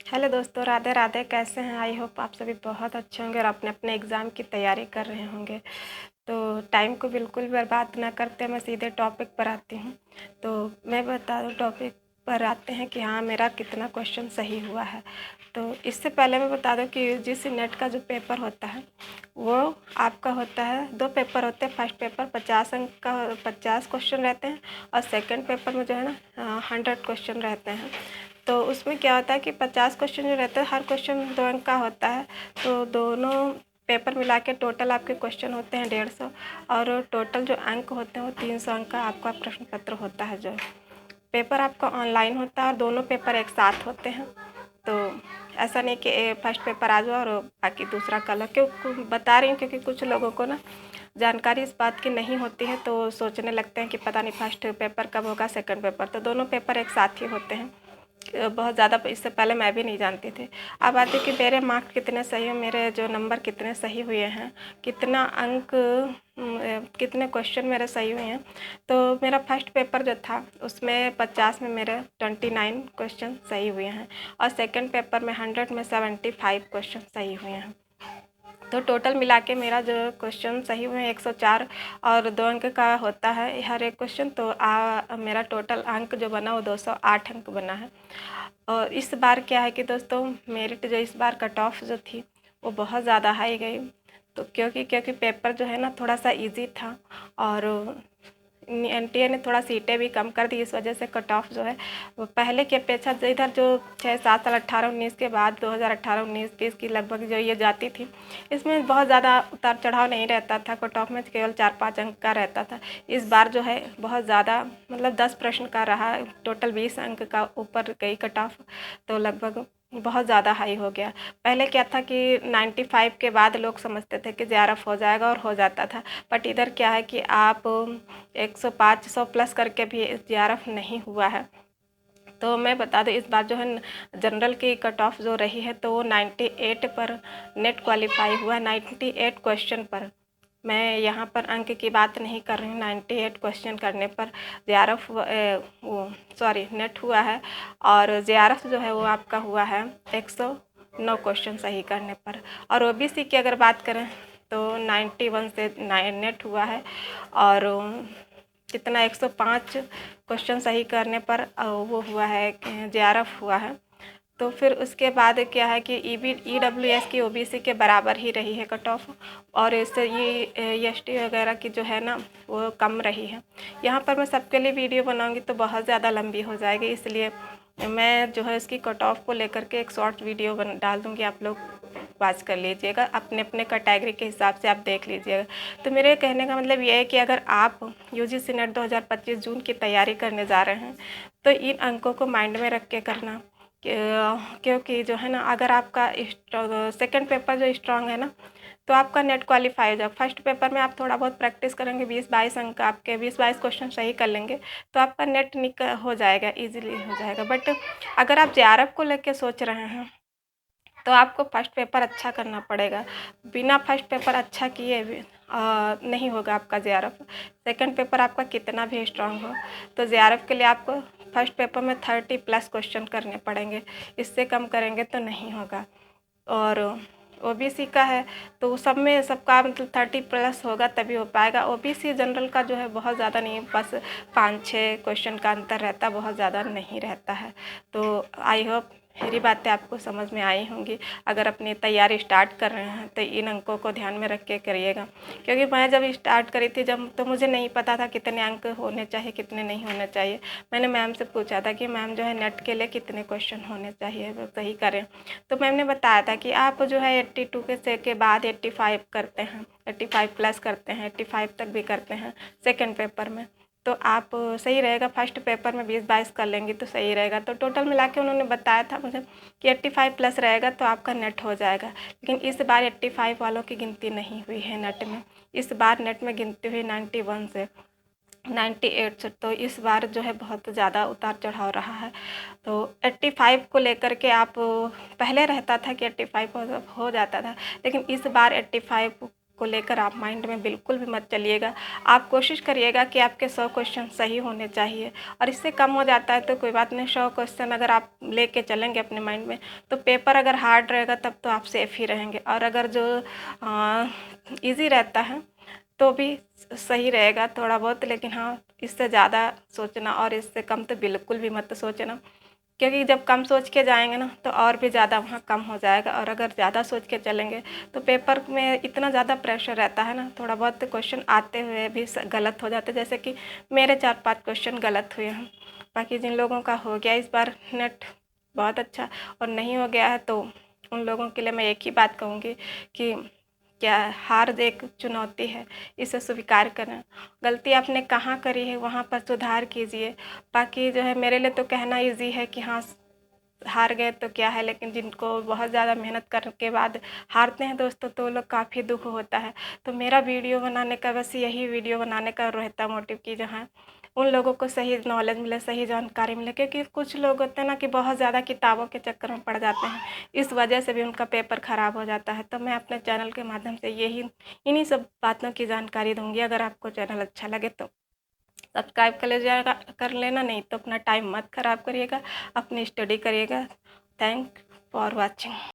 Hello दोस्तों, राधे राधे। कैसे हैं? आई होप आप सभी बहुत अच्छे होंगे और अपने अपने एग्ज़ाम की तैयारी कर रहे होंगे। तो टाइम को बिल्कुल बर्बाद ना करते मैं सीधे टॉपिक पर आती हूँ। तो मैं बता दूँ, टॉपिक पर आते हैं कि हाँ, मेरा कितना क्वेश्चन सही हुआ है। तो इससे पहले मैं बता दूँ कि यूजीसी नेट का जो पेपर होता है वो आपका होता है, 2 पेपर होते हैं। फर्स्ट पेपर 50 अंक का 50 क्वेश्चन रहते हैं और सेकंड पेपर में जो है ना 100 क्वेश्चन रहते हैं। तो उसमें क्या होता है कि 50 क्वेश्चन जो रहते हैं, हर क्वेश्चन 2 अंक का होता है। तो दोनों पेपर मिला के टोटल आपके क्वेश्चन होते हैं 150 और टोटल जो अंक होते हैं वो 300 अंक का आपका प्रश्न पत्र होता है। जो पेपर आपका ऑनलाइन होता है और दोनों पेपर एक साथ होते हैं। तो ऐसा नहीं कि फर्स्ट पेपर आ जाओ और बाकी दूसरा कल। क्यों बता रही हूँ, क्योंकि कुछ लोगों को ना जानकारी इस बात की नहीं होती है, तो सोचने लगते हैं कि पता नहीं फर्स्ट पेपर कब होगा, सेकंड पेपर। तो दोनों पेपर एक साथ ही होते हैं। बहुत ज़्यादा इससे पहले मैं भी नहीं जानती थी। अब आती कि मेरे मार्क्स कितने सही हैं, मेरे जो नंबर कितने सही हुए हैं, कितना अंक कितने क्वेश्चन मेरे सही हुए हैं। तो मेरा फर्स्ट पेपर जो था उसमें 50 में मेरे 29 क्वेश्चन सही हुए हैं और सेकंड पेपर में 100 में 75 क्वेश्चन सही हुए हैं। तो टोटल मिला के मेरा जो क्वेश्चन सही हुए हैं 104 और 2 अंक का होता है हर एक क्वेश्चन। तो मेरा टोटल अंक जो बना वो 208 अंक बना है। और इस बार क्या है कि दोस्तों, मेरिट जो इस बार कट ऑफ जो थी वो बहुत ज़्यादा हाई गई। तो क्योंकि पेपर जो है ना थोड़ा सा इजी था और एनटीए ने थोड़ा सीटें भी कम कर दी, इस वजह से कट ऑफ जो है वो पहले की अपेक्षा इधर जो 6-7 साल 18-19 के बाद 2018-19-20 की लगभग जो ये जाती थी, इसमें बहुत ज़्यादा उतार चढ़ाव नहीं रहता था। कट ऑफ में केवल 4-5 अंक का रहता था। इस बार जो है बहुत ज़्यादा, मतलब 10 प्रश्न का रहा, टोटल 20 अंक का ऊपर गई कट ऑफ। तो लगभग बहुत ज़्यादा हाई हो गया। पहले क्या था कि 95 के बाद लोग समझते थे कि जेआरएफ हो जाएगा और हो जाता था। बट इधर क्या है कि आप 105-100 प्लस करके भी जेआरएफ नहीं हुआ है। तो मैं बता दूं, इस बार जो है जनरल की कट ऑफ जो रही है तो वो 98 पर नेट क्वालिफाई हुआ। 98 क्वेश्चन पर, मैं यहाँ पर अंक की बात नहीं कर रही हूँ, 98 क्वेश्चन करने पर जेआरएफ वो सॉरी नेट हुआ है। और जेआरएफ जो है वो आपका हुआ है 109 क्वेश्चन सही करने पर। और ओबीसी की अगर बात करें तो 91 से नेट हुआ है और कितना 105 क्वेश्चन सही करने पर वो हुआ है, जेआरएफ हुआ है। तो फिर उसके बाद क्या है कि ईडब्ल्यूएस की ओबीसी के बराबर ही रही है कट ऑफ। और इससे ये एसटी वगैरह की जो है ना वो कम रही है। यहाँ पर मैं सबके लिए वीडियो बनाऊंगी तो बहुत ज़्यादा लंबी हो जाएगी, इसलिए मैं जो है इसकी कट ऑफ को लेकर के एक शॉर्ट वीडियो डाल दूँगी। आप लोग वाच कर लीजिएगा, अपने अपने कैटेगरी के हिसाब से आप देख लीजिएगा। तो मेरे कहने का मतलब ये है कि अगर आप यूजीसी नेट 2025 जून की तैयारी करने जा रहे हैं तो इन अंकों को माइंड में रख के करना। क्योंकि जो है ना, अगर आपका सेकंड पेपर जो स्ट्रांग है ना तो आपका नेट क्वालिफाई हो जाएगा। फर्स्ट पेपर में आप थोड़ा बहुत प्रैक्टिस करेंगे, 20-22 अंक आपके 20-22 क्वेश्चन सही कर लेंगे तो आपका नेट हो जाएगा, इजीली हो जाएगा। बट अगर आप जेआरएफ को लेके सोच रहे हैं तो आपको फर्स्ट पेपर अच्छा करना पड़ेगा। बिना फर्स्ट पेपर अच्छा किए भी नहीं होगा आपका जेआरएफ। सेकंड पेपर आपका कितना भी स्ट्रांग हो तो जेआरएफ के लिए आपको फर्स्ट पेपर में 30+ क्वेश्चन करने पड़ेंगे, इससे कम करेंगे तो नहीं होगा। और ओबीसी का है तो सब में सबका मतलब 30+ होगा तभी हो पाएगा। ओबीसी जनरल का जो है बहुत ज़्यादा नहीं, बस 5-6 क्वेश्चन का अंतर रहता, बहुत ज़्यादा नहीं रहता है। तो आई होप मेरी बातें आपको समझ में आई होंगी। अगर अपनी तैयारी स्टार्ट कर रहे हैं तो इन अंकों को ध्यान में रख के करिएगा। क्योंकि मैं जब स्टार्ट करी थी तो मुझे नहीं पता था कितने अंक होने चाहिए, कितने नहीं होने चाहिए। मैंने मैम से पूछा था कि मैम जो है नेट के लिए कितने क्वेश्चन होने चाहिए वो सही करें। तो मैम ने बताया था कि आप जो है 82 के बाद 85 करते हैं, 85+ करते हैं, 85 तक भी करते हैं सेकेंड पेपर में, तो आप सही रहेगा। फर्स्ट पेपर में 20-22 कर लेंगी तो सही रहेगा। तो टोटल मिला के उन्होंने बताया था मुझे कि 85+ रहेगा तो आपका नेट हो जाएगा। लेकिन इस बार 85 वालों की गिनती नहीं हुई है नेट में। इस बार नेट में गिनती हुई 91 से 98 से। तो इस बार जो है बहुत ज़्यादा उतार चढ़ाव रहा है। तो 85 को लेकर के आप, पहले रहता था कि 85 हो जाता था, लेकिन इस बार 85 को लेकर आप माइंड में बिल्कुल भी मत चलिएगा। आप कोशिश करिएगा कि आपके 100 क्वेश्चन सही होने चाहिए, और इससे कम हो जाता है तो कोई बात नहीं। 100 क्वेश्चन अगर आप लेके चलेंगे अपने माइंड में, तो पेपर अगर हार्ड रहेगा तब तो आप सेफ ही रहेंगे, और अगर जो ईज़ी रहता है तो भी सही रहेगा थोड़ा बहुत। लेकिन हाँ, इससे ज़्यादा सोचना और इससे कम तो बिल्कुल भी मत सोचना, क्योंकि जब कम सोच के जाएंगे ना तो और भी ज़्यादा वहाँ कम हो जाएगा, और अगर ज़्यादा सोच के चलेंगे तो पेपर में इतना ज़्यादा प्रेशर रहता है ना, थोड़ा बहुत क्वेश्चन आते हुए भी गलत हो जाते हैं। जैसे कि मेरे 4-5 क्वेश्चन गलत हुए हैं। बाकी जिन लोगों का हो गया इस बार नेट बहुत अच्छा, और नहीं हो गया है तो उन लोगों के लिए मैं एक ही बात कहूँगी कि क्या हार एक चुनौती है, इसे स्वीकार करें। गलती आपने कहाँ करी है वहाँ पर सुधार कीजिए। बाकी जो है, मेरे लिए तो कहना ईज़ी है कि हाँ, हार गए तो क्या है, लेकिन जिनको बहुत ज़्यादा मेहनत करने के बाद हारते हैं दोस्तों, तो वो लोग काफ़ी दुख होता है। तो मेरा वीडियो बनाने का बस यही वीडियो बनाने का रहता मोटिव कि जहाँ उन लोगों को सही नॉलेज मिले, सही जानकारी मिले, क्योंकि कुछ लोग होते हैं ना कि बहुत ज़्यादा किताबों के चक्कर में पड़ जाते हैं, इस वजह से भी उनका पेपर ख़राब हो जाता है। तो मैं अपने चैनल के माध्यम से इन्हीं सब बातों की जानकारी दूँगी। अगर आपको चैनल अच्छा लगे तो सब्सक्राइब कर लीजिएगा, कर लेना, नहीं तो अपना टाइम मत ख़राब करिएगा, अपनी स्टडी करिएगा। Thank for watching.